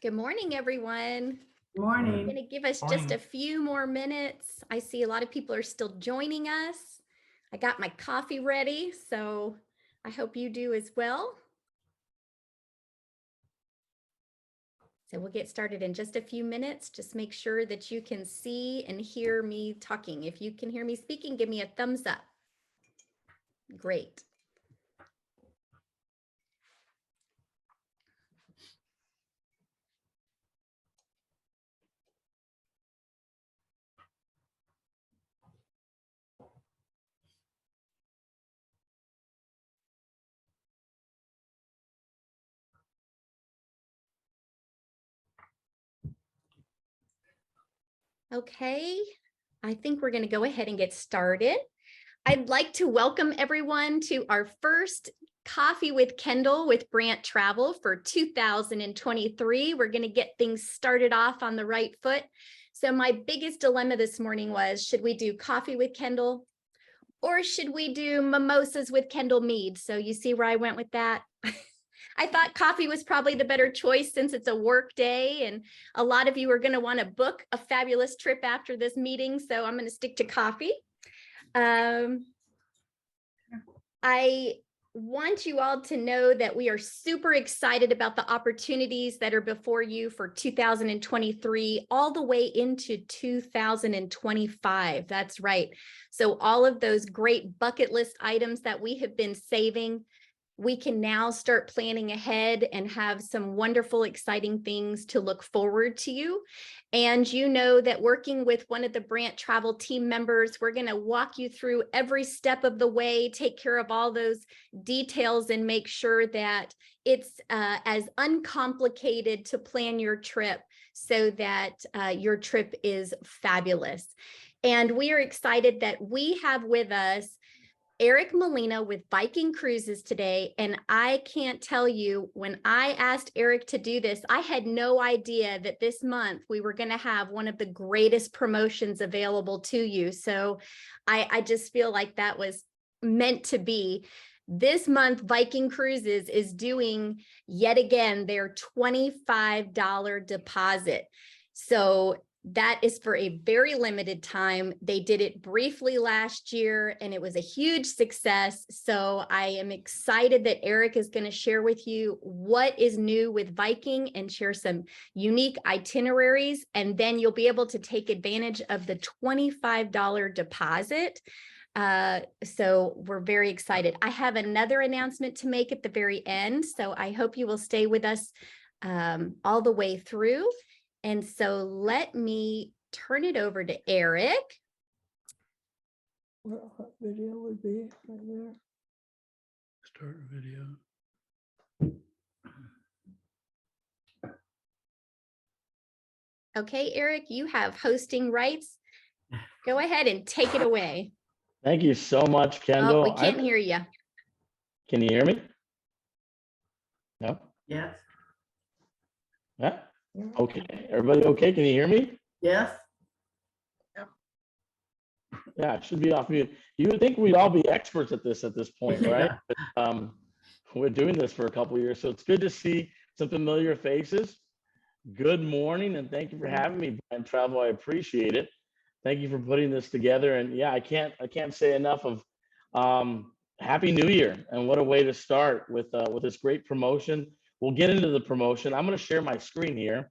Good morning, everyone. Morning. I'm going to give us just a few more minutes. I see a lot of people are still joining us. I got my coffee ready, so I hope you do as well. So we'll get started in just a few minutes. Just make sure that you can see and hear me talking. If you can hear me speaking, give me a thumbs up. Great. Okay, I think we're going to go ahead and get started. I'd like to welcome everyone to our first Coffee with Kendall with Brandt Travel for 2023. We're going to get things started off on the right foot. So my biggest dilemma this morning was, should we do Coffee with Kendall or should we do Mimosas with Kendall Mead? So you see where I went with that? I thought coffee was probably the better choice since it's a work day and a lot of you are going to want to book a fabulous trip after this meeting. So I'm going to stick to coffee. I want you all to know that we are super excited about the opportunities that are before you for 2023 all the way into 2025. That's right. So all of those great bucket list items that we have been saving, we can now start planning ahead and have some wonderful, exciting things to look forward to you. And you know that working with one of the Brandt Travel team members, we're going to walk you through every step of the way, take care of all those details and make sure that it's as uncomplicated to plan your trip so that your trip is fabulous. And we are excited that we have with us Eric Molina with Viking Cruises today. And I can't tell you, when I asked Eric to do this, I had no idea that this month we were going to have one of the greatest promotions available to you. So I just feel like that was meant to be. This month, Viking Cruises is doing yet again their $25 deposit. So that is for a very limited time. They did it briefly last year and it was a huge success. So I am excited that Eric is going to share with you what is new with Viking and share some unique itineraries. And then you'll be able to take advantage of the $25 deposit. So we're very excited. I have another announcement to make at the very end. So I hope you will stay with us all the way through. And so let me turn it over to Eric. What video would be right there? Start video. Okay, Eric, you have hosting rights. Go ahead and take it away. Thank you so much, Kendall. Oh, we can't hear you. Can you hear me? No? Yes. Yeah? Okay. Everybody okay? Can you hear me? Yes. Yeah, it should be off mute. You would think we'd all be experts at this point, right? We're doing this for a couple of years, so it's good to see some familiar faces. Good morning, and thank you for having me, Brandt Travel. I appreciate it. Thank you for putting this together. And yeah, I can't say enough of Happy New Year, and what a way to start with this great promotion. We'll get into the promotion. I'm going to share my screen here.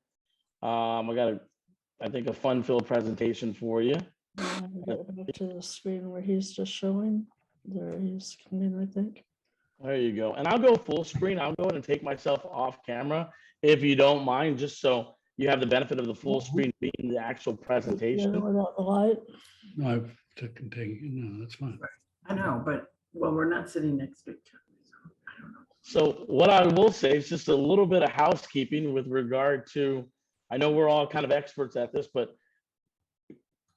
I got I think a fun-filled presentation for you. Go to the screen where he's just showing. There he's coming, I think. There you go. And I'll go full screen. I'll go ahead and take myself off camera if you don't mind, just so you have the benefit of the full screen being the actual presentation. Yeah, without the light. No, I've taken, no, that's fine. I know, but well, we're not sitting next to each other. So I don't know. So what I will say is just a little bit of housekeeping with regard to, I know we're all kind of experts at this, but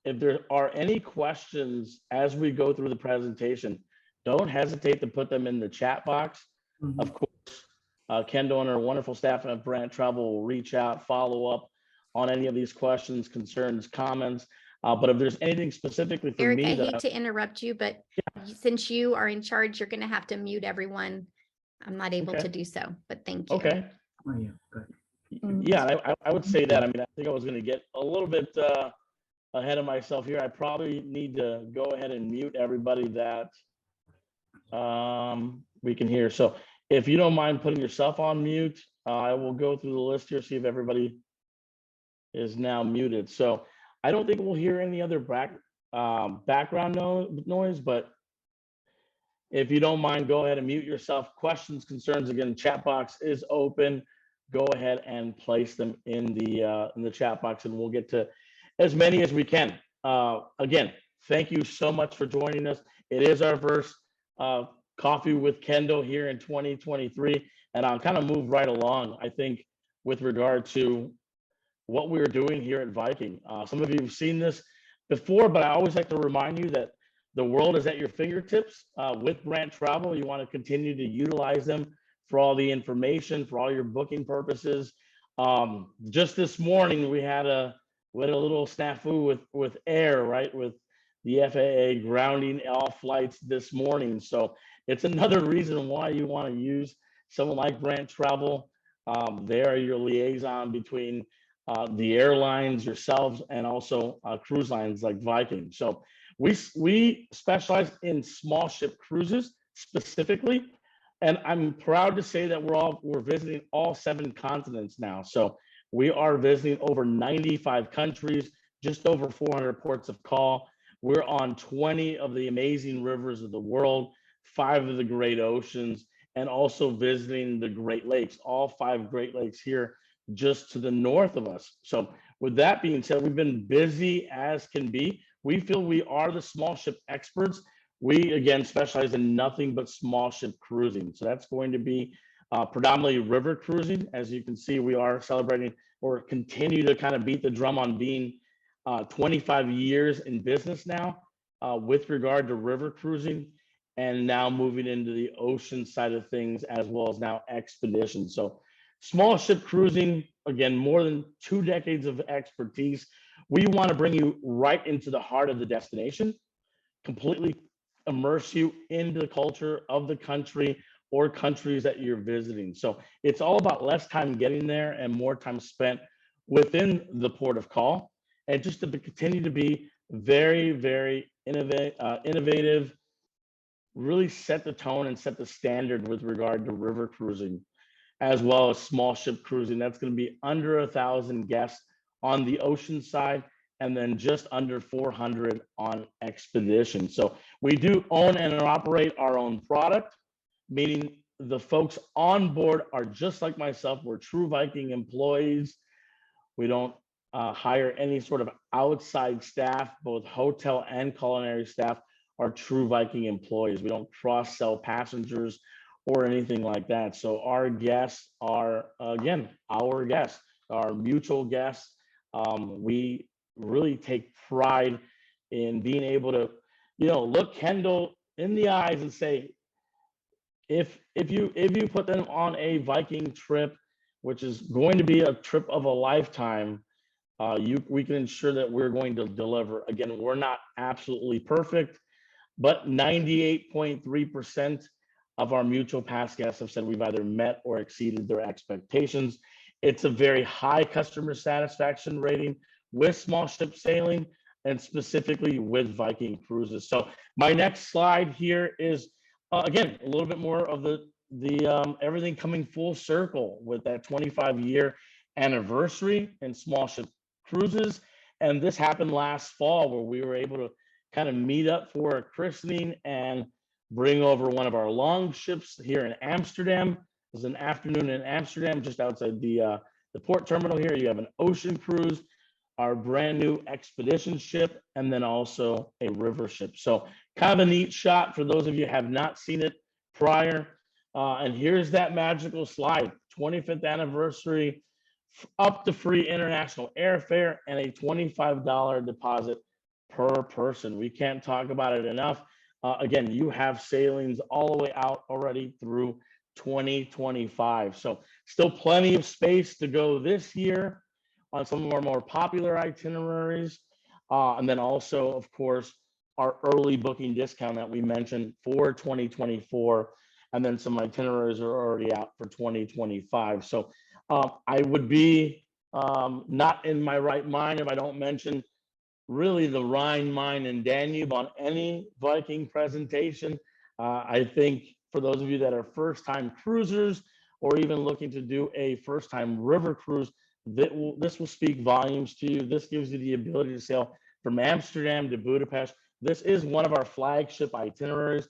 if there are any questions as we go through the presentation, don't hesitate to put them in the chat box. Mhm. Of course, Kendall and our wonderful staff at Brandt Travel will reach out, follow up on any of these questions, concerns, comments. But if there's anything specifically for Eric, me, I hate to interrupt you, but since you are in charge, you're going to have to mute everyone. I'm not able to do so, but thank you. Okay. Oh, yeah, good. Yeah, and I would say that. I mean, I think I was going to get a little bit ahead of myself here. I probably need to go ahead and mute everybody that we can hear. So if you don't mind putting yourself on mute, I will go through the list here, see if everybody is now muted. So I don't think we'll hear any other background noise, but if you don't mind, go ahead and mute yourself. Questions, concerns, again, chat box is open. Go ahead and place them in the chat box, and we'll get to as many as we can. Again, thank you so much for joining us. It is our first Coffee with Kendall here in 2023, and I'll kind of move right along, I think, with regard to what we're doing here at Viking. Some of you have seen this before, but I always like to remind you that the world is at your fingertips with Brandt Travel. You want to continue to utilize them for all the information, for all your booking purposes. Just this morning, we had a little snafu with air, right? With the FAA grounding all flights this morning. So it's another reason why you want to use someone like Brandt Travel. They are your liaison between the airlines, yourselves, and also cruise lines like Viking. So we specialize in small ship cruises specifically, and I'm proud to say that we're visiting all 7 continents now. So we are visiting over 95 countries, just over 400 ports of call. We're on 20 of the amazing rivers of the world, 5 of the great oceans, and also visiting the Great Lakes, all 5 Great Lakes here just to the north of us. So with that being said, we've been busy as can be. We feel we are the small ship experts. We, again, specialize in nothing but small ship cruising. So that's going to be predominantly river cruising. As you can see, we are celebrating or continue to kind of beat the drum on being 25 years in business now with regard to river cruising, and now moving into the ocean side of things, as well as now expeditions. So small ship cruising, again, more than 2 decades of expertise. We want to bring you right into the heart of the destination, completely immerse you into the culture of the country or countries that you're visiting. So it's all about less time getting there and more time spent within the port of call, and just to continue to be very, very innovative, really set the tone and set the standard with regard to river cruising, as well as small ship cruising. That's going to be under 1,000 guests on the ocean side, and then just under 400 on expedition. So we do own and operate our own product, meaning the folks on board are just like myself. We're true Viking employees. We don't hire any sort of outside staff. Both hotel and culinary staff are true Viking employees. We don't cross-sell passengers or anything like that. So our guests are, again, our guests, our mutual guests. We really take pride in being able to, look Kendall in the eyes and say, if you put them on a Viking trip, which is going to be a trip of a lifetime, we can ensure that we're going to deliver. Again, we're not absolutely perfect, but 98.3% of our mutual past guests have said we've either met or exceeded their expectations. It's a very high customer satisfaction rating with small ship sailing, and specifically with Viking Cruises. So my next slide here is, again, a little bit more of the everything coming full circle with that 25-year anniversary in small ship cruises. And this happened last fall, where we were able to kind of meet up for a christening and bring over one of our long ships here in Amsterdam. It was an afternoon in Amsterdam, just outside the port terminal here. You have an ocean cruise, our brand new expedition ship, and then also a river ship. So kind of a neat shot for those of you who have not seen it prior. And here's that magical slide: 25th anniversary, up to free international airfare, and a $25 deposit per person. We can't talk about it enough. Again, you have sailings all the way out already through 2025. So still plenty of space to go this year on some of our more popular itineraries. And then also, of course, our early booking discount that we mentioned for 2024. And then some itineraries are already out for 2025. So I would be not in my right mind if I don't mention really the Rhine, Main, and Danube on any Viking presentation. I think for those of you that are first-time cruisers or even looking to do a first-time river cruise, this will speak volumes to you. This gives you the ability to sail from Amsterdam to Budapest. This is one of our flagship itineraries.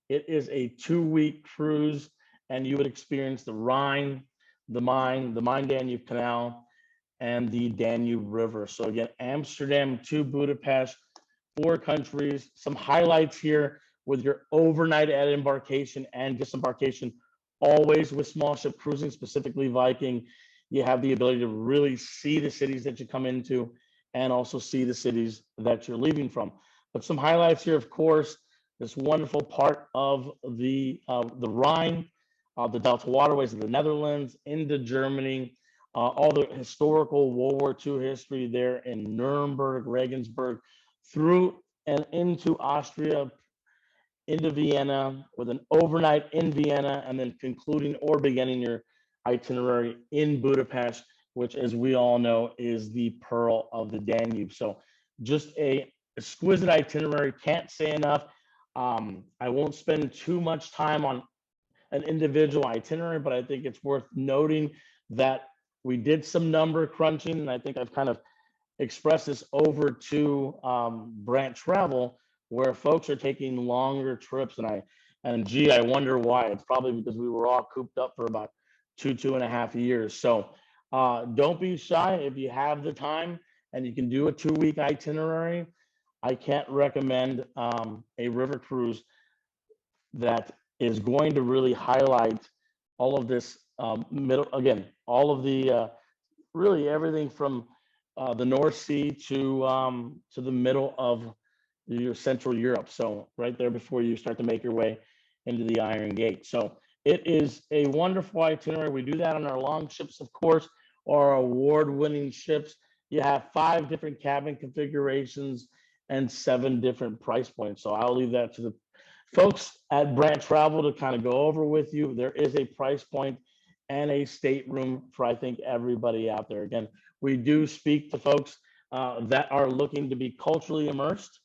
It is a 2-week cruise, and you would experience the Rhine, the Main-Danube Canal, and the Danube River. So again, Amsterdam to Budapest, 4 countries. Some highlights here with your overnight at embarkation and disembarkation, always with small ship cruising, specifically Viking. You have the ability to really see the cities that you come into and also see the cities that you're leaving from. But some highlights here, of course, this wonderful part of the Rhine, the Delta waterways of the Netherlands into Germany, all the historical World War II history there in Nuremberg, Regensburg, through and into Austria, into Vienna, with an overnight in Vienna, and then concluding or beginning your itinerary in Budapest, which, as we all know, is the pearl of the Danube. So just a exquisite itinerary. Can't say enough. I won't spend too much time on an individual itinerary, but I think it's worth noting that we did some number crunching, and I think I've kind of expressed this over to Brandt Travel, where folks are taking longer trips, and gee, I wonder why. It's probably because we were all cooped up for about 2.5 years. So don't be shy if you have the time and you can do a 2-week itinerary. I can't recommend a river cruise that is going to really highlight all of this all of the really everything from the North Sea to the middle of your Central Europe. So right there before you start to make your way into the Iron Gate. So it is a wonderful itinerary. We do that on our long ships, of course, or award-winning ships. You have 5 different cabin configurations and 7 different price points. So I'll leave that to the folks at Brandt Travel to kind of go over with you. There is a price point and a stateroom for, I think, everybody out there. Again, we do speak to folks that are looking to be culturally immersed,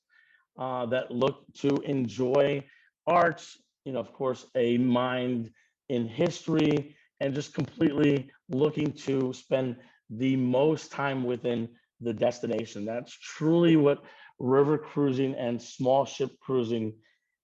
that look to enjoy arts, of course, a mind in history, and just completely looking to spend the most time within the destination. That's truly what river cruising and small ship cruising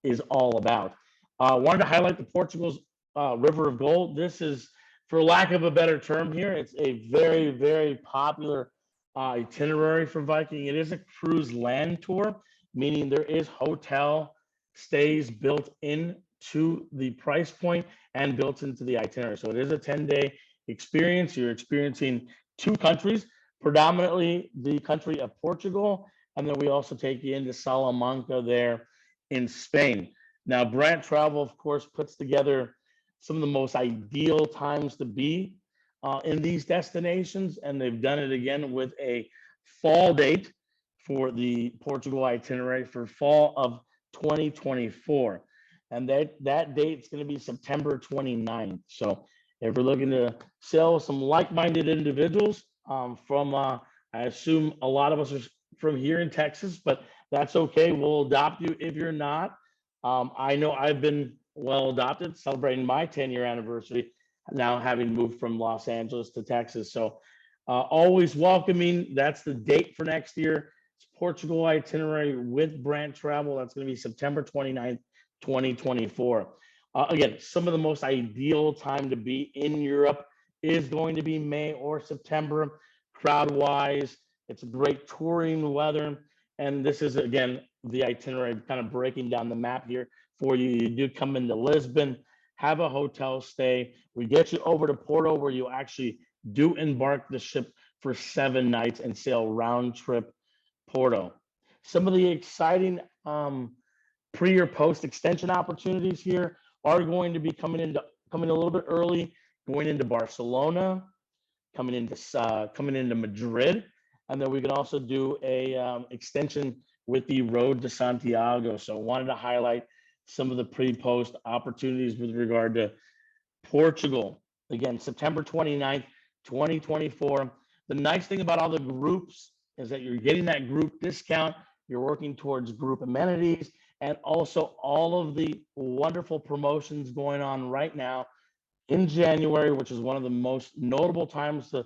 is all about. Wanted to highlight the Portugal's River of Gold. This is, for lack of a better term here, it's a very, very popular itinerary for Viking. It is a cruise land tour, meaning there is hotel stays built into the price point and built into the itinerary. So it is a 10-day experience. You're experiencing 2 countries, predominantly the country of Portugal, and then we also take you into Salamanca there in Spain. Now, Brandt Travel, of course, puts together some of the most ideal times to be in these destinations, and they've done it again with a fall date for the Portugal itinerary for fall of 2024. And that date is going to be September 29th. So if we're looking to sail some like-minded individuals from, I assume a lot of us are from here in Texas, but that's okay. We'll adopt you if you're not. I know I've been well adopted, celebrating my 10-year anniversary, now having moved from Los Angeles to Texas. So always welcoming. That's the date for next year. It's Portugal itinerary with Brandt Travel. That's going to be September 29th, 2024. Again, some of the most ideal time to be in Europe is going to be May or September. Crowd-wise, it's great touring weather. And this is, again, the itinerary, kind of breaking down the map here for you. You do come into Lisbon, have a hotel stay. We get you over to Porto, where you actually do embark the ship for 7 nights and sail round trip Porto. Some of the exciting pre or post extension opportunities here are going to be coming a little bit early, going into Barcelona, coming into Madrid, and then we can also do a extension with the Road to Santiago. So I wanted to highlight some of the pre-post opportunities with regard to Portugal. Again, September 29th 2024. The nice thing about all the groups is that you're getting that group discount. You're working towards group amenities and also all of the wonderful promotions going on right now in January, which is one of the most notable times to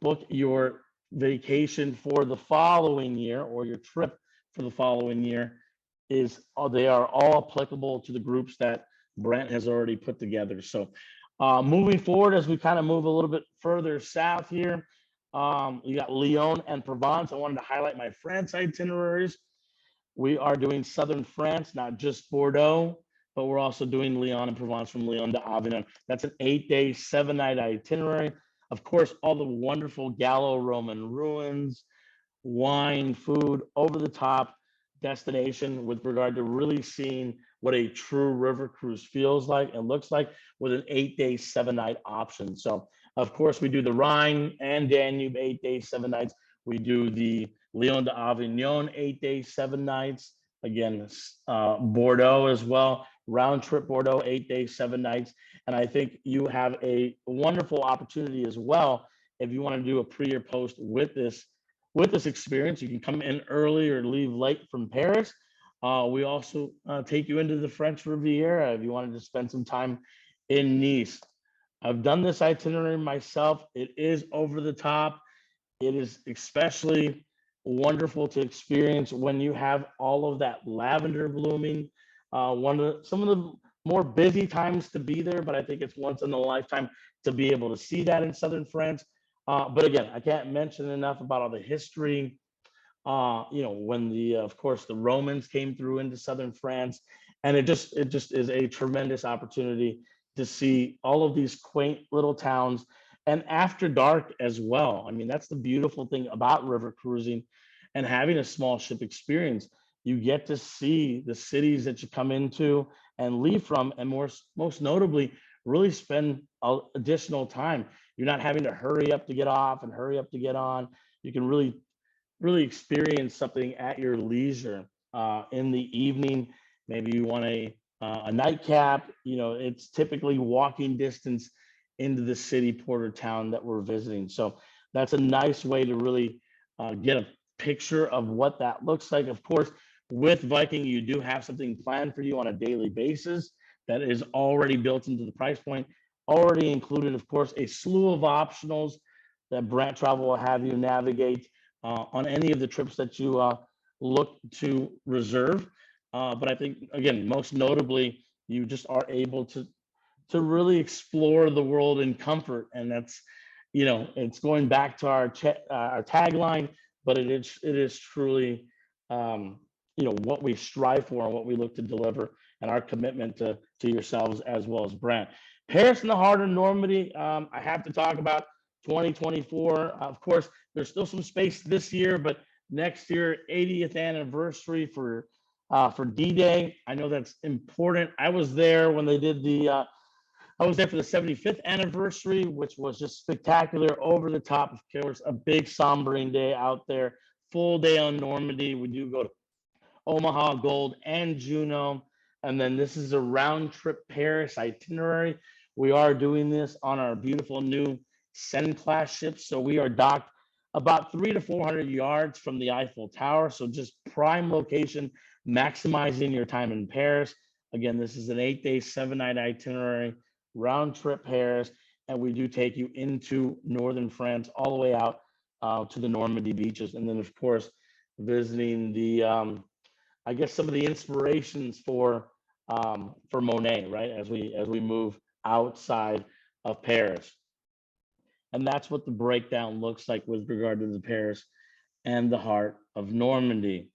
book your vacation for the following year or your trip for the following year is they are all applicable to the groups that Brandt has already put together. So moving forward, as we kind of move a little bit further south here, you got Lyon and Provence. I wanted to highlight my France itineraries. We are doing southern France, not just Bordeaux, but we're also doing Lyon and Provence from Lyon to Avignon. That's an 8-day, 7-night itinerary. Of course, all the wonderful Gallo-Roman ruins, wine, food, over the top destination with regard to really seeing what a true river cruise feels like and looks like with an 8-day, 7-night option. So, of course, we do the Rhine and Danube 8 days, 7 nights. We do the Lyon to Avignon 8 days, 7 nights. Again, Bordeaux as well, round trip Bordeaux 8 days, 7 nights. And I think you have a wonderful opportunity as well if you want to do a pre or post with this experience. You can come in early or leave late from Paris. We also take you into the French Riviera if you wanted to spend some time in Nice. I've done this itinerary myself. It is over the top. It is especially wonderful to experience when you have all of that lavender blooming. Some of the more busy times to be there, but I think it's once in a lifetime to be able to see that in southern France. But again, I can't mention enough about all the history. When of course, the Romans came through into southern France, and it just is a tremendous opportunity to see all of these quaint little towns, and after dark as well. I mean, that's the beautiful thing about river cruising and having a small ship experience. You get to see the cities that you come into and leave from, and most notably, really spend additional time. You're not having to hurry up to get off and hurry up to get on. You can really experience something at your leisure in the evening. Maybe you want a nightcap. It's typically walking distance into the city port or town that we're visiting. So that's a nice way to really get a picture of what that looks like. Of course, with Viking, you do have something planned for you on a daily basis that is already built into the price point, already included, of course, a slew of optionals that Brandt Travel will have you navigate on any of the trips that you look to reserve. But I think, again, most notably, you just are able to really explore the world in comfort. And that's, it's going back to our tagline, but it is truly, what we strive for and what we look to deliver, and our commitment to yourselves as well as Brandt. Paris in the heart of Normandy. I have to talk about 2024. Of course, there's still some space this year, but next year, 80th anniversary for D-Day. I know that's important. I was there when they did I was there for the 75th anniversary, which was just spectacular, over the top. Of course, a big sombering day out there, full day on Normandy. We do go to Omaha, Gold, and Juno. And then this is a round trip Paris itinerary. We are doing this on our beautiful new Seine class ship. So we are docked about 300 to 400 yards from the Eiffel Tower. So just prime location, maximizing your time in Paris. Again, this is an 8-day, 7-night itinerary, round trip Paris. And we do take you into northern France, all the way out to the Normandy beaches. And then, of course, visiting the, I guess, some of the inspirations for Monet, right? As we move outside of Paris. And that's what the breakdown looks like with regard to the Paris and the heart of Normandy.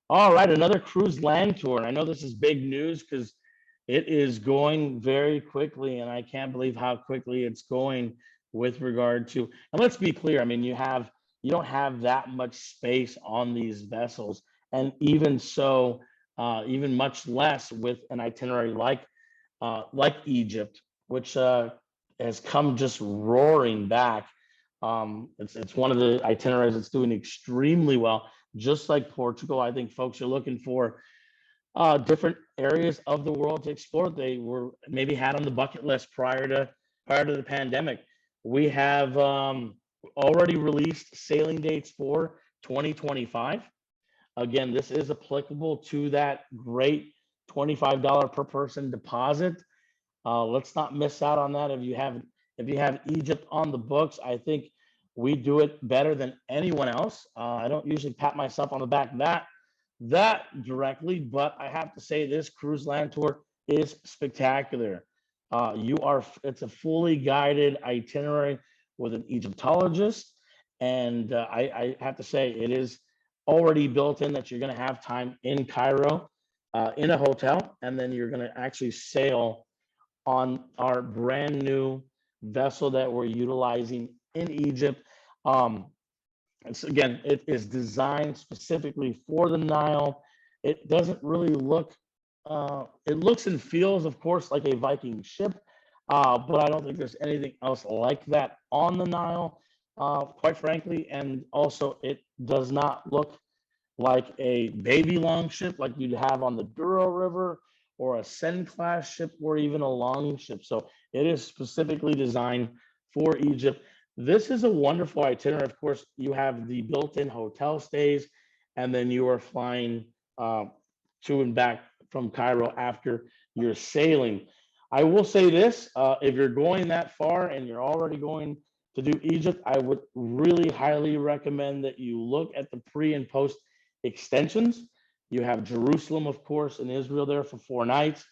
All right, another cruise land tour. And I know this is big news because it is going very quickly, and I can't believe how quickly it's going with regard to, and let's be clear, I mean, you don't have that much space on these vessels. And even so, even much less with an itinerary like Egypt, which has come just roaring back. It's one of the itineraries that's doing extremely well, just like Portugal. I think folks are looking for different areas of the world to explore. They were maybe had on the bucket list prior to prior to the pandemic. We have already released sailing dates for 2025. Again, this is applicable to that great $25 per person deposit. Let's not miss out on that. If you have Egypt on the books, I think we do it better than anyone else. I don't usually pat myself on the back that directly, but I have to say this cruise land tour is spectacular. It's a fully guided itinerary with an Egyptologist, and I have to say it is already built in that you're going to have time in Cairo, in a hotel, and then you're going to actually sail on our brand new vessel that we're utilizing in Egypt. Again, it is designed specifically for the Nile. It doesn't really look, it looks and feels, of course, like a Viking ship, but I don't think there's anything else like that on the Nile, quite frankly. And also, it does not look like a baby longship like you'd have on the Douro River or a Seine class ship or even a longship. So it is specifically designed for Egypt. This is a wonderful itinerary. Of course, you have the built-in hotel stays, and then you are flying to and back from Cairo after you're sailing. I will say this, if you're going that far and you're already going to do Egypt, I would really highly recommend that you look at the pre and post extensions. You have Jerusalem, of course, and Israel there for 4 nights.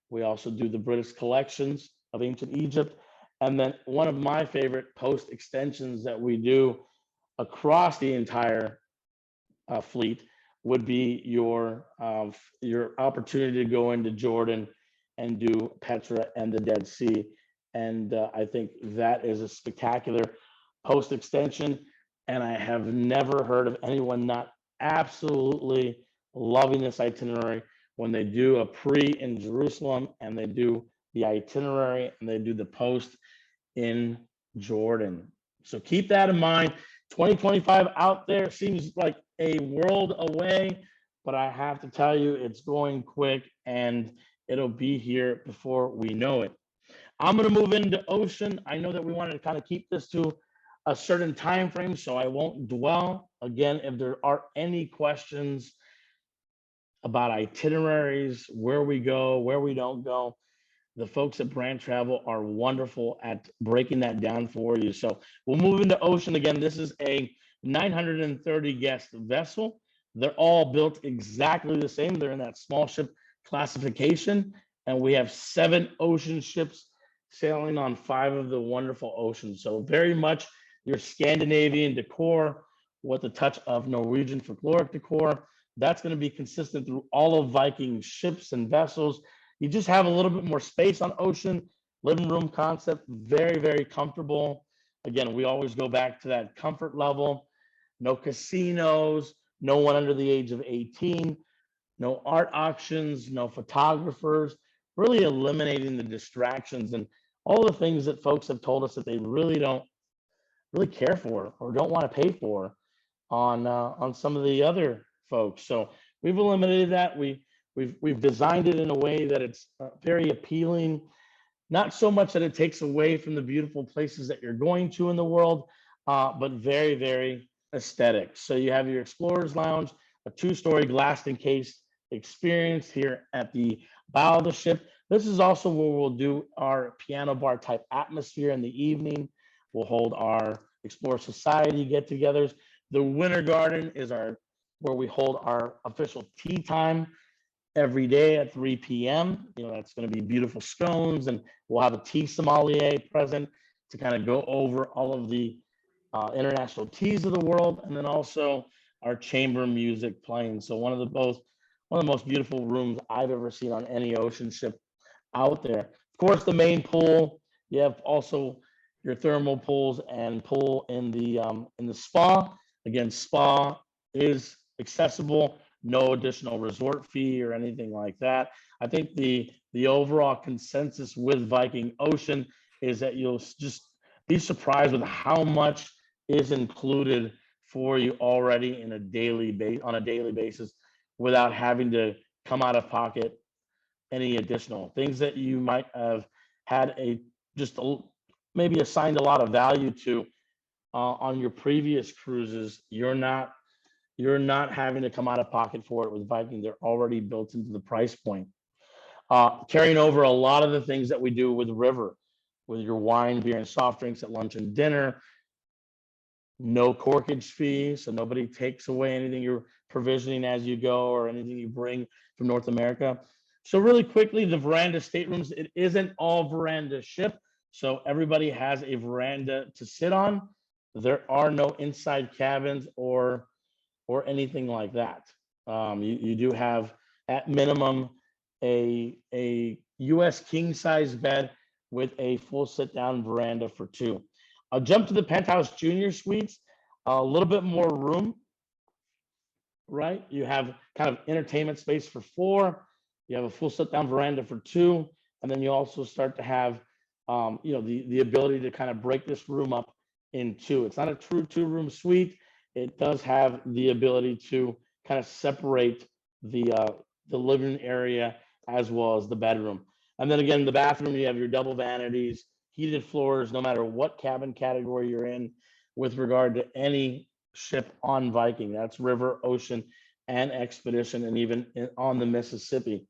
We also do the British collections of ancient Egypt. And then one of my favorite post extensions that we do across the entire fleet would be your opportunity to go into Jordan and do Petra and the Dead Sea. And I think that is a spectacular post extension. And I have never heard of anyone not absolutely loving this itinerary when they do a pre in Jerusalem and they do the itinerary and they do the post in Jordan. So keep that in mind. 2025 out there seems like a world away, but I have to tell you, it's going quick and it'll be here before we know it. I'm going to move into ocean. I know that we wanted to kind of keep this to a certain time frame, so I won't dwell. Again, if there are any questions about itineraries, where we go, where we don't go, the folks at Brandt Travel are wonderful at breaking that down for you. So we'll move into ocean again. This is a 930 guest vessel. They're all built exactly the same. They're in that small ship classification, and we have 7 ocean ships sailing on 5 of the wonderful oceans. So very much your Scandinavian decor with a touch of Norwegian folkloric decor. That's going to be consistent through all of Viking ships and vessels. You just have a little bit more space on ocean, living room concept, very, very comfortable. Again, we always go back to that comfort level. No casinos, no one under the age of 18, no art auctions, no photographers, really eliminating the distractions and all the things that folks have told us that they really don't really care for or don't want to pay for on some of the other folks. So we've eliminated that. We've designed it in a way that it's very appealing, not so much that it takes away from the beautiful places that you're going to in the world, but very, very aesthetic. So you have your Explorer's Lounge, a 2-story glass encased experience here at the bow of the ship. This is also where we'll do our piano bar type atmosphere in the evening. We'll hold our Explorer Society get-togethers. The Wintergarden is where we hold our official tea time every day at 3 p.m. You know, that's going to be beautiful scones, and we'll have a tea sommelier present to kind of go over all of the international teas of the world, and then also our chamber music playing. So one of the most beautiful rooms I've ever seen on any ocean ship out there. Of course, the main pool. You have also your thermal pools and pool in the spa. Again, spa is accessible, no additional resort fee or anything like that. I think the overall consensus with Viking Ocean is that you'll just be surprised with how much is included for you already on a daily basis without having to come out of pocket any additional things that you might have had maybe assigned a lot of value to on your previous cruises, you're not having to come out of pocket for it with Viking. They're already built into the price point. Carrying over a lot of the things that we do with River, with your wine, beer, and soft drinks at lunch and dinner. No corkage fee, so nobody takes away anything you're provisioning as you go or anything you bring from North America. So really quickly, the Veranda Staterooms, it isn't all veranda ship. So everybody has a veranda to sit on. There are no inside cabins or anything like that. You do have at minimum a US king size bed with a full sit down veranda for two. I'll jump to the Penthouse Junior Suites, a little bit more room, right? You have kind of entertainment space for four. You have a full sit down veranda for two. And then you also start to have, the ability to kind of break this room up in two. It's not a true 2-room suite. It does have the ability to kind of separate the living area as well as the bedroom. And then again, the bathroom, you have your double vanities, heated floors, no matter what cabin category you're in with regard to any ship on Viking. That's river, ocean, and expedition, and even on the Mississippi.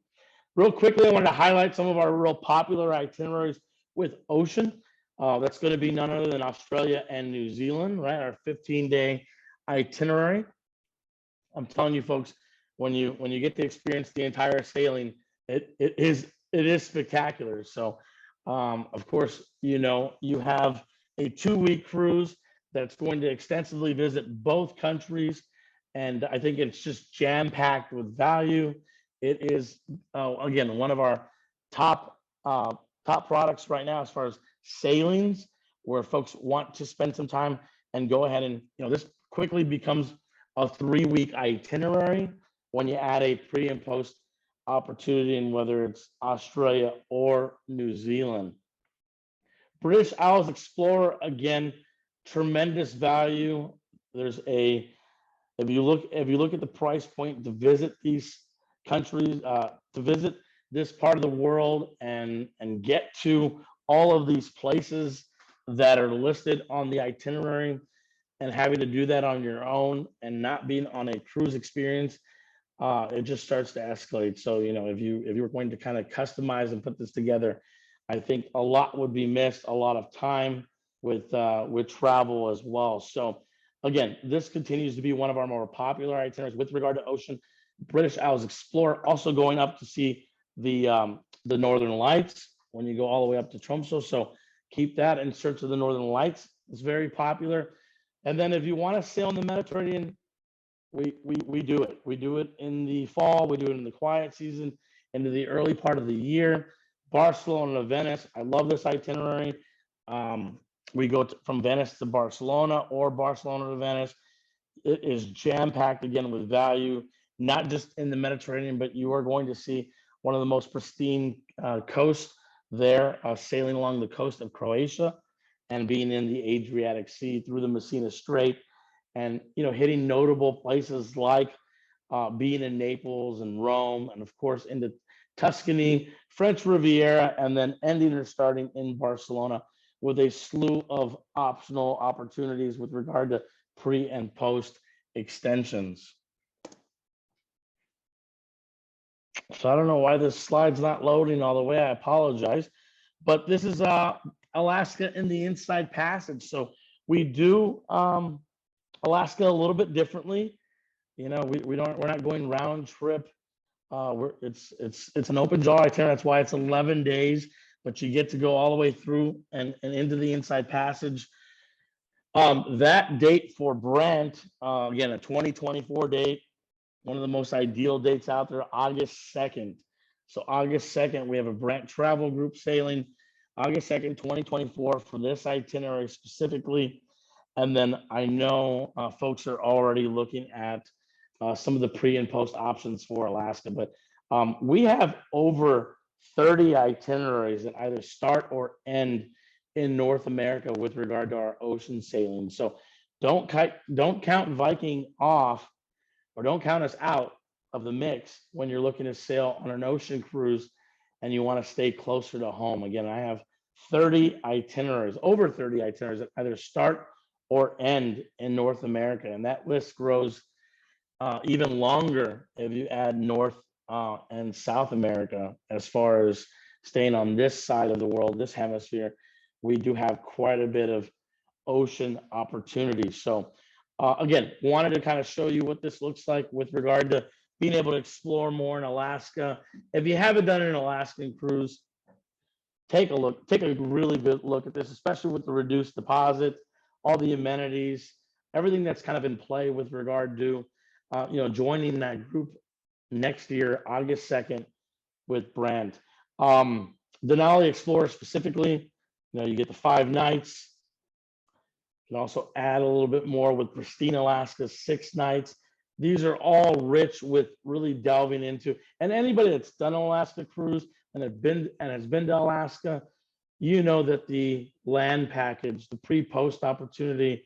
Real quickly, I wanted to highlight some of our real popular itineraries with ocean. That's going to be none other than Australia and New Zealand, right? Our 15-day itinerary. I'm telling you, folks, when you get to experience the entire sailing, it is spectacular. So, of course, you have a 2-week cruise that's going to extensively visit both countries, and I think it's just jam-packed with value. It is again one of our top products right now as far as sailings, where folks want to spend some time and go ahead and this quickly becomes a 3-week itinerary when you add a pre and post opportunity in whether it's Australia or New Zealand. British Isles Explorer, again, tremendous value. There's if you look at the price point to visit these countries, to visit this part of the world and get to all of these places that are listed on the itinerary, and having to do that on your own and not being on a cruise experience, it just starts to escalate. So, if you were going to kind of customize and put this together, I think a lot would be missed, a lot of time with travel as well. So again, this continues to be one of our more popular itineraries with regard to ocean. British Isles Explorer, also going up to see the Northern Lights when you go all the way up to Tromsø. So keep that in search of the Northern Lights. It's very popular. And then if you want to sail in the Mediterranean, we do it. We do it in the fall. We do it in the quiet season, into the early part of the year. Barcelona to Venice. I love this itinerary. We go from Venice to Barcelona or Barcelona to Venice. It is jam-packed again with value, not just in the Mediterranean, but you are going to see one of the most pristine coasts there, sailing along the coast of Croatia and being in the Adriatic Sea through the Messina Strait, and hitting notable places like being in Naples and Rome, and of course into Tuscany, French Riviera, and then ending or starting in Barcelona with a slew of optional opportunities with regard to pre and post extensions. So I don't know why this slide's not loading all the way. I apologize, but this is Alaska in the Inside Passage. So we do Alaska a little bit differently. We're not going round trip. It's an open jaw itinerary. That's why it's 11 days, but you get to go all the way through and into the Inside Passage. That date for Brandt, again, a 2024 date, one of the most ideal dates out there, August 2nd. So August 2nd, we have a Brandt Travel group sailing August 2nd, 2024 for this itinerary specifically. And then I know folks are already looking at some of the pre and post options for Alaska, but we have over 30 itineraries that either start or end in North America with regard to our ocean sailing. So don't count Viking off, or don't count us out of the mix when you're looking to sail on an ocean cruise and you want to stay closer to home. Again, I have 30 itineraries, over 30 itineraries that either start or end in North America. And that list grows even longer if you add North and South America. As far as staying on this side of the world, this hemisphere, we do have quite a bit of ocean opportunities. So again, wanted to kind of show you what this looks like with regard to being able to explore more in Alaska. If you haven't done an Alaskan cruise, take a look, take a really good look at this, especially with the reduced deposit, all the amenities, everything that's kind of in play with regard to, joining that group next year, August 2nd with Brandt. Denali Explorer specifically, you get the 5 nights. You can also add a little bit more with Pristine Alaska, 6 nights. These are all rich with really delving into, and anybody that's done an Alaska cruise and has been to Alaska, that the land package, the pre-post opportunity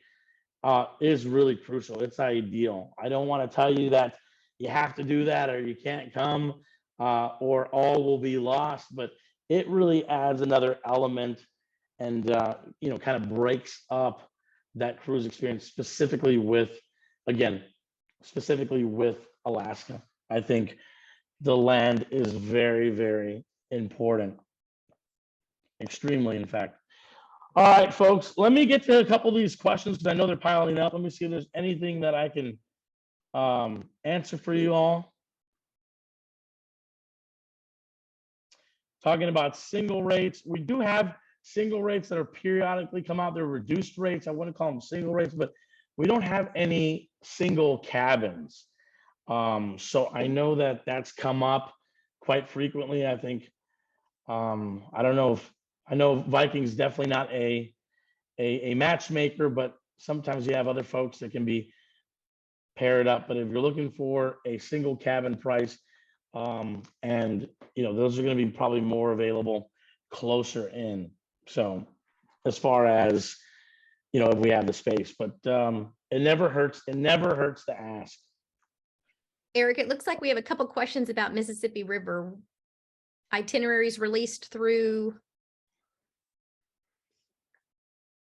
is really crucial. It's ideal. I don't want to tell you that you have to do that or you can't come or all will be lost, but it really adds another element and, kind of breaks up that cruise experience specifically with Alaska. I think the land is very, very important. Extremely, in fact. All right, folks, let me get to a couple of these questions because I know they're piling up. Let me see if there's anything that I can answer for you all. Talking about single rates, we do have single rates that are periodically come out. They're reduced rates. I wouldn't call them single rates, but we don't have any single cabins. So I know that that's come up quite frequently. I think, I don't know if, I know Viking's definitely not a matchmaker, but sometimes you have other folks that can be paired up. But if you're looking for a single cabin price, and those are going to be probably more available closer in. So as far as, if we have the space, but it never hurts. It never hurts to ask. Eric, it looks like we have a couple questions about Mississippi River itineraries released through.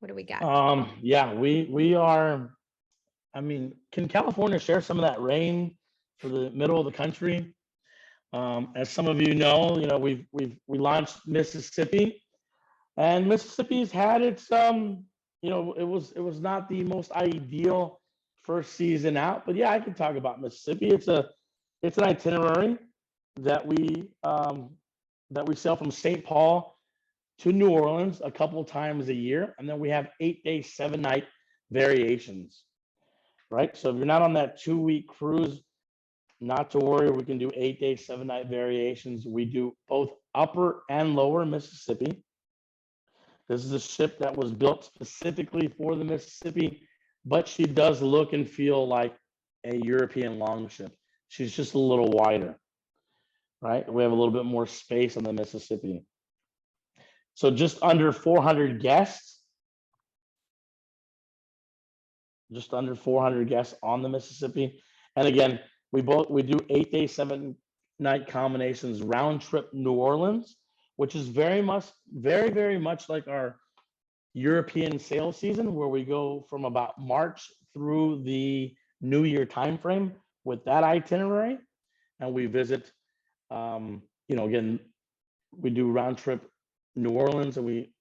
What do we got? Yeah, we are. I mean, can California share some of that rain for the middle of the country? As some of you know, we launched Mississippi, and Mississippi's had its it was not the most ideal first season out, but yeah, I can talk about Mississippi. It's an itinerary that we sell from St. Paul to New Orleans a couple times a year, and then we have 8-day, 7-night variations. Right, so if you're not on that 2-week cruise, not to worry, we can do 8-day, 7-night variations. We do both upper and lower Mississippi. This is a ship that was built specifically for the Mississippi, but she does look and feel like a European longship. She's just a little wider, right? We have a little bit more space on the Mississippi. So just under 400 guests. Just under 400 guests on the Mississippi. And again, we do 8-day, 7-night combinations, round trip New Orleans, which is very, very much like our European sail season, where we go from about March through the New Year timeframe with that itinerary. And we visit, again, we do round trip New Orleans and we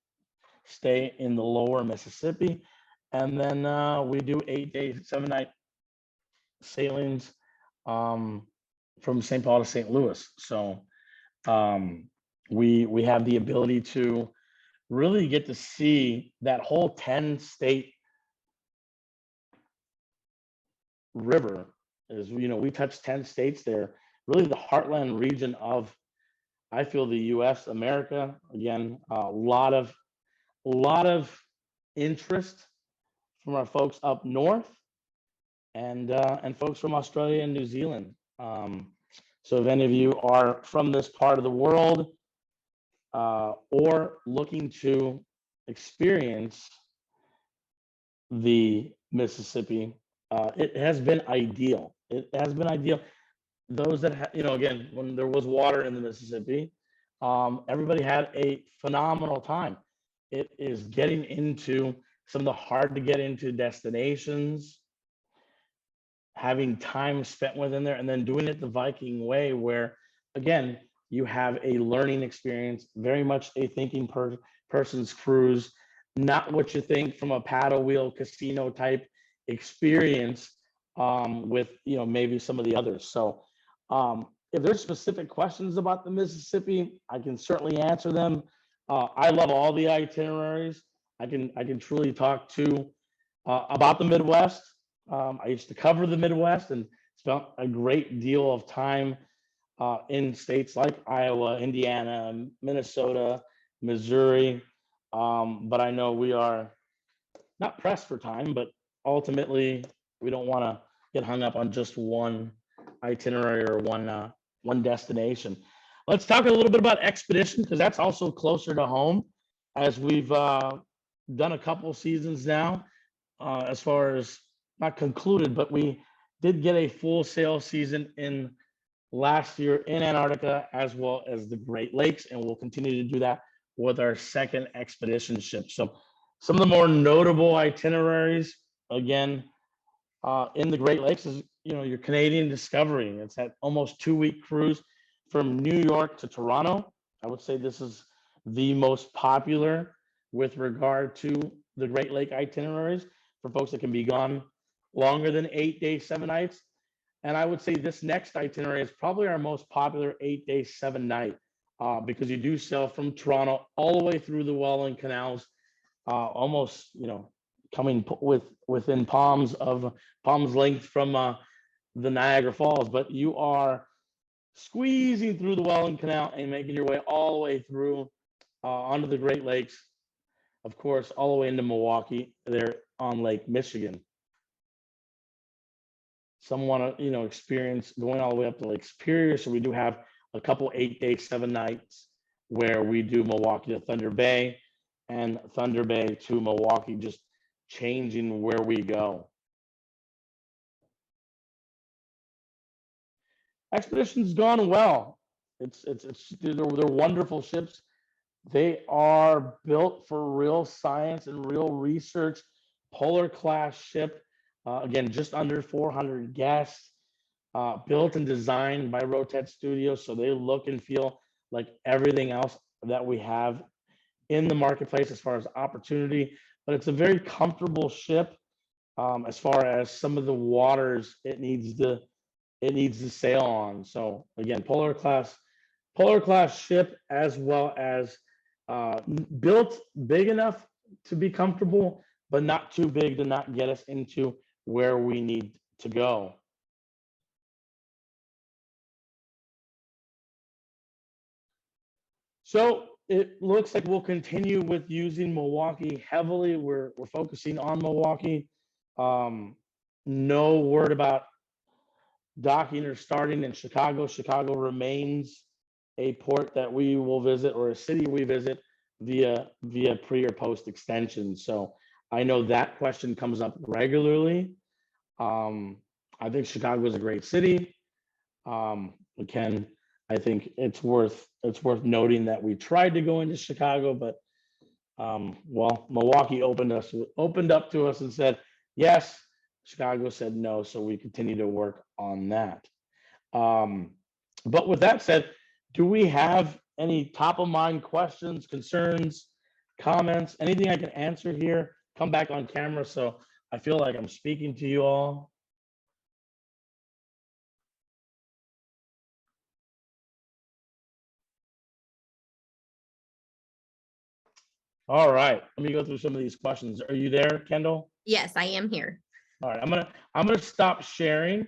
stay in the lower Mississippi. And then we do 8-day, 7-night sailings from St. Paul to St. Louis. So we have the ability to really get to see that whole 10-state river. Is we touch 10 states there. Really the heartland region of, I feel, the U.S., America. Again, a lot of interest from our folks up north and folks from Australia and New Zealand. So if any of you are from this part of the world or looking to experience the Mississippi, it has been ideal. It has been ideal. Those that, again, when there was water in the Mississippi, everybody had a phenomenal time. It is getting into some of the hard to get into destinations, having time spent within there, and then doing it the Viking way, where again, you have a learning experience, very much a thinking person's cruise, not what you think from a paddle wheel casino type experience with maybe some of the others. So if there's specific questions about the Mississippi, I can certainly answer them. I love all the itineraries. I can truly talk to about the Midwest. I used to cover the Midwest and spent a great deal of time in states like Iowa, Indiana, Minnesota, Missouri. But I know we are not pressed for time, but ultimately we don't want to get hung up on just one itinerary or one destination. Let's talk a little bit about expedition, because that's also closer to home, as we've done a couple seasons now, as far as not concluded, but we did get a full sail season in last year in Antarctica, as well as the Great Lakes, and we'll continue to do that with our second expedition ship. So some of the more notable itineraries, again, in the Great Lakes is, your Canadian Discovery. It's that almost 2-week cruise from New York to Toronto. I would say this is the most popular with regard to the Great Lake itineraries for folks that can be gone longer than 8 days, 7 nights. And I would say this next itinerary is probably our most popular 8 day, 7 night, because you do sail from Toronto all the way through the Welland Canals, almost, coming within palm's length from the Niagara Falls, but you are squeezing through the Welland Canal and making your way all the way through onto the Great Lakes, of course, all the way into Milwaukee there on Lake Michigan. Some want to, experience going all the way up to Lake Superior. So we do have a couple 8 day, 7 nights where we do Milwaukee to Thunder Bay and Thunder Bay to Milwaukee, just changing where we go. Expedition's gone well. They're wonderful ships. They are built for real science and real research. Polar class ship. Again, just under 400 guests, built and designed by Rotet Studios, so they look and feel like everything else that we have in the marketplace as far as opportunity. But it's a very comfortable ship as far as some of the waters it needs to sail on. So again, polar class ship, as well as built big enough to be comfortable, but not too big to not get us into where we need to go. So it looks like we'll continue with using Milwaukee heavily. We're focusing on Milwaukee. No word about docking or starting in Chicago. Chicago remains a port that we will visit, or a city we visit via pre or post extension. So I know that question comes up regularly. I think Chicago is a great city. Again, I think it's worth noting that we tried to go into Chicago, but well, Milwaukee opened up to us and said yes. Chicago said no, so we continue to work on that. But with that said, do we have any top of mind questions, concerns, comments, anything I can answer here? Come back on camera so I feel like I'm speaking to you all. All right, let me go through some of these questions. Are you there, Kendall? Yes, I am here. All right, I'm gonna stop sharing.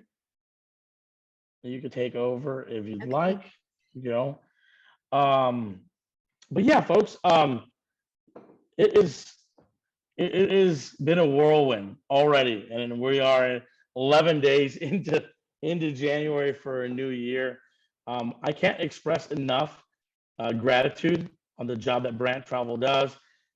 You can take over if you'd Okay. like. But yeah, folks, it has been a whirlwind already, and we are 11 days into January for a new year. I can't express enough gratitude on the job that Brandt Travel does.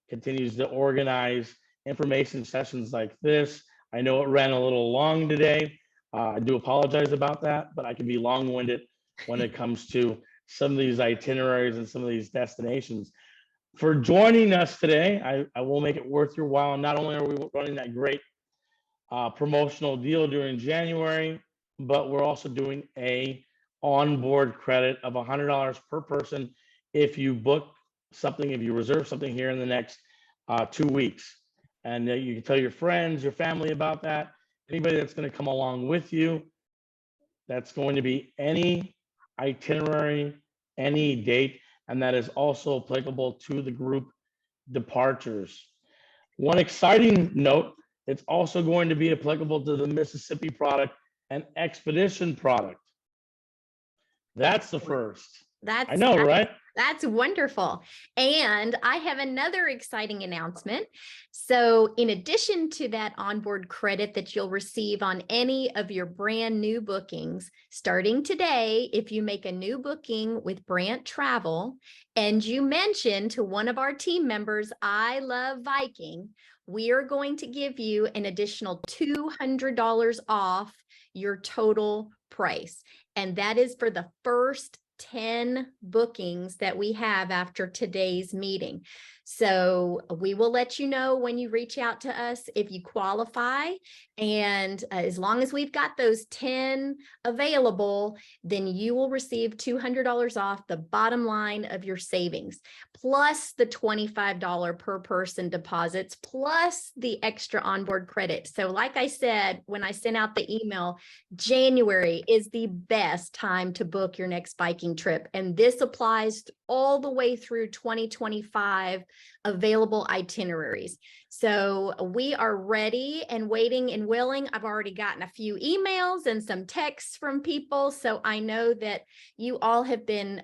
Continues to organize information sessions like this. I know it ran a little long today. I do apologize about that, but I can be long-winded when it comes to some of these itineraries and some of these destinations. for joining us today. I will make it worth your while. Not only are we running that great promotional deal during January, but we're also doing a onboard credit of $100 per person if you book something, if you reserve something here in the next 2 weeks. And you can tell your friends, your family about that. Anybody that's going to come along with you, that's going to be any itinerary, any date, and that is also applicable to the group departures. One exciting note, it's also going to be applicable to the Mississippi product and expedition product. That's the first. I know, right? That's wonderful. And I have another exciting announcement. So in addition to that onboard credit that you'll receive on any of your brand new bookings, starting today, if you make a new booking with Brandt Travel and you mention to one of our team members, I love Viking, we are going to give you an additional $200 off your total price. And that is for the first 10 bookings that we have after today's meeting. So we will let you know when you reach out to us if you qualify. And as long as we've got those 10 available, then you will receive $200 off the bottom line of your savings, plus the $25 per person deposits, plus the extra onboard credit. So like I said, when I sent out the email, January is the best time to book your next Viking trip. And this applies all the way through 2025 available itineraries. So we are ready and waiting and willing. I've already gotten a few emails and some texts from people. So I know that you all have been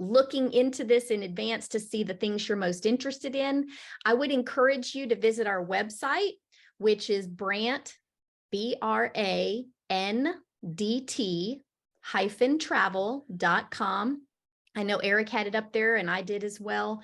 looking into this in advance to see the things you're most interested in. I would encourage you to visit our website, which is Brandt, BRANDT-travel.com. I know Eric had it up there and I did as well.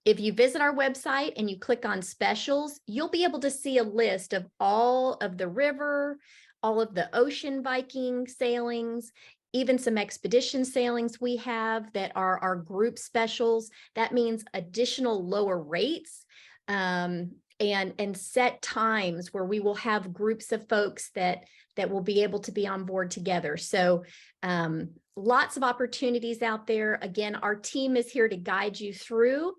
If you visit our website and you click on specials, you'll be able to see a list of all of the river, all of the ocean Viking sailings, even some expedition sailings we have that are our group specials. That means additional lower rates and set times where we will have groups of folks that will be able to be on board together. So lots of opportunities out there. Again, our team is here to guide you through.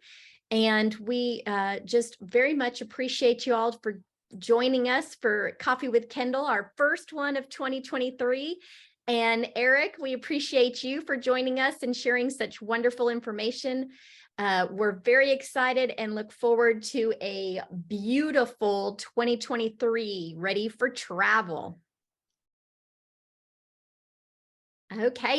And we just very much appreciate you all for joining us for Coffee with Kendall, our first one of 2023. And Eric, we appreciate you for joining us and sharing such wonderful information. We're very excited and look forward to a beautiful 2023 ready for travel. Okay.